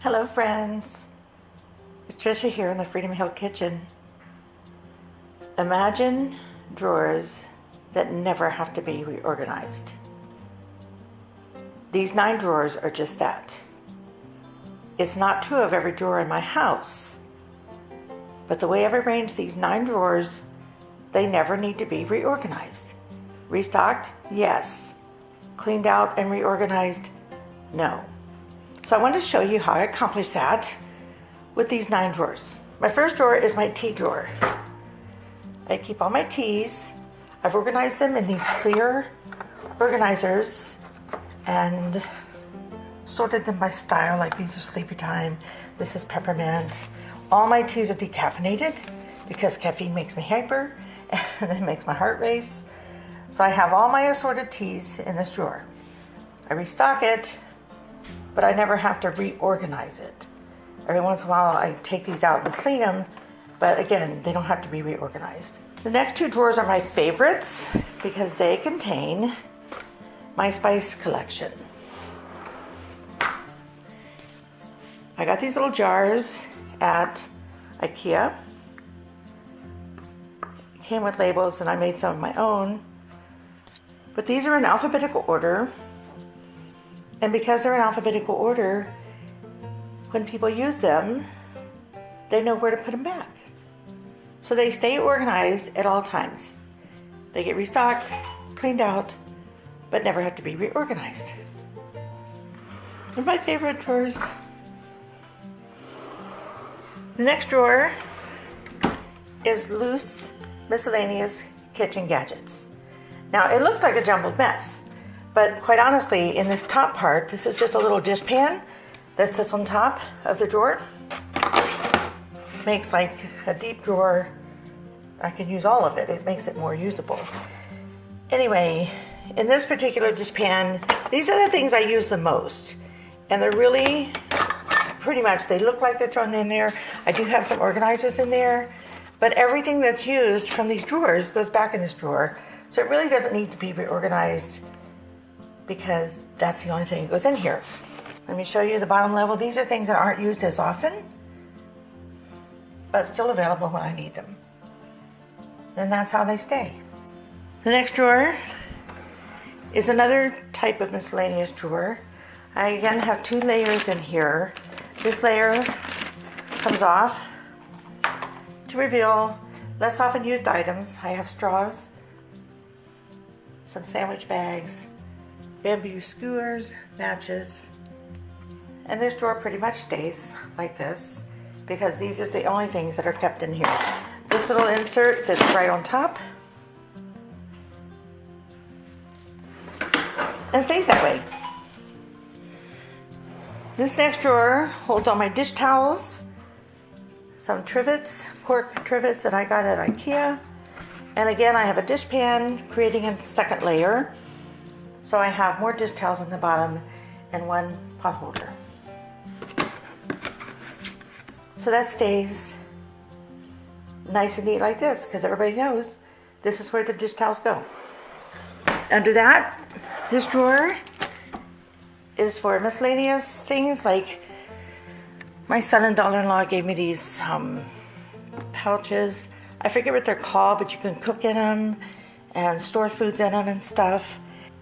Hello friends, it's Trisha here in the Freedom Hill kitchen. Imagine drawers that never have to be reorganized. These 9 drawers are just that. It's not true of every drawer in my house, but the way I've arranged these 9 drawers, they never need to be reorganized. Restocked? Yes. Cleaned out and reorganized? No. So I wanted to show you how I accomplish that with these 9 drawers. My first drawer is my tea drawer. I keep all my teas. I've organized them in these clear organizers and sorted them by style, like these are sleepy time, this is peppermint. All my teas are decaffeinated because caffeine makes me hyper and it makes my heart race. So I have all my assorted teas in this drawer. I restock it, but I never have to reorganize it. Every once in a while I take these out and clean them, but again, they don't have to be reorganized. The next 2 drawers are my favorites because they contain my spice collection. I got these little jars at IKEA. It came with labels and I made some of my own, but these are in alphabetical order. And because they're in alphabetical order, when people use them, they know where to put them back. So they stay organized at all times. They get restocked, cleaned out, but never have to be reorganized. One of my favorite drawers. The next drawer is loose, miscellaneous kitchen gadgets. Now it looks like a jumbled mess, but quite honestly, in this top part, this is just a little dishpan that sits on top of the drawer. Makes like a deep drawer. I can use all of it. It makes it more usable. Anyway, in this particular dishpan, these are the things I use the most. And they're really, pretty much, they look like they're thrown in there. I do have some organizers in there, but everything that's used from these drawers goes back in this drawer. So it really doesn't need to be reorganized because that's the only thing that goes in here. Let me show you the bottom level. These are things that aren't used as often, but still available when I need them. And that's how they stay. The next drawer is another type of miscellaneous drawer. I again have 2 layers in here. This layer comes off to reveal less often used items. I have straws, some sandwich bags, bamboo skewers, matches, and this drawer pretty much stays like this because these are the only things that are kept in here. This little insert fits right on top and stays that way. This next drawer holds all my dish towels, some trivets, cork trivets that I got at IKEA, and again I have a dishpan creating a second layer. So I have more dish towels on the bottom and 1 pot holder. So that stays nice and neat like this because everybody knows this is where the dish towels go. Under that, this drawer is for miscellaneous things like my son and daughter-in-law gave me these pouches. I forget what they're called, but you can cook in them and store foods in them and stuff.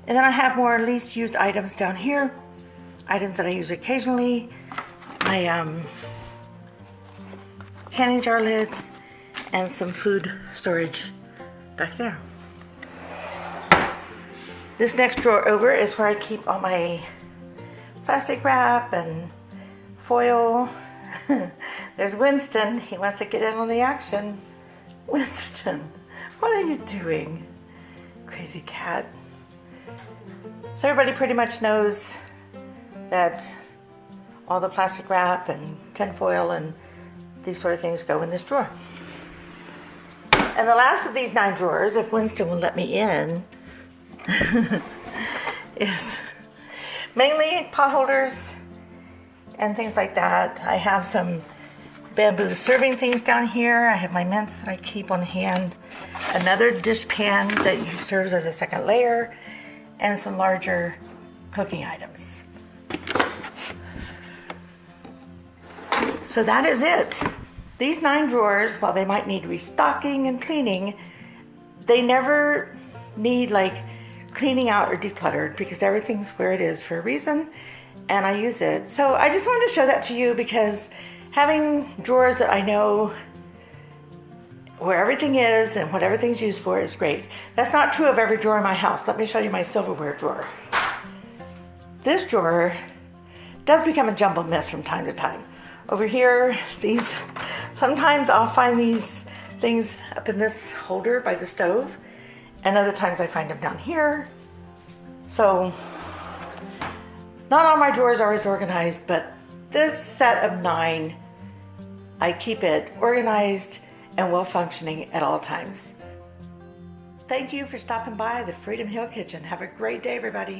And then I have more least used items down here, items that I use occasionally, my canning jar lids, and some food storage back there. This next drawer over is where I keep all my plastic wrap and foil. There's Winston, he wants to get in on the action. Winston, what are you doing? Crazy cat. So everybody pretty much knows that all the plastic wrap and tin foil and these sort of things go in this drawer. And the last of these 9 drawers, if Winston will let me in, is mainly pot holders and things like that. I have some bamboo serving things down here. I have my mints that I keep on hand. Another dish pan that serves as a second layer, and some larger cooking items. So that is it. These 9 drawers, while they might need restocking and cleaning, they never need like cleaning out or decluttered because everything's where it is for a reason and I use it. So I just wanted to show that to you because having drawers that I know where everything is and what everything's used for is great. That's not true of every drawer in my house. Let me show you my silverware drawer. This drawer does become a jumbled mess from time to time. Over here, sometimes I'll find these things up in this holder by the stove, and other times I find them down here. So, not all my drawers are always organized, but this set of 9, I keep it organized and well functioning at all times. Thank you for stopping by the Freedom Hill Kitchen. Have a great day, everybody.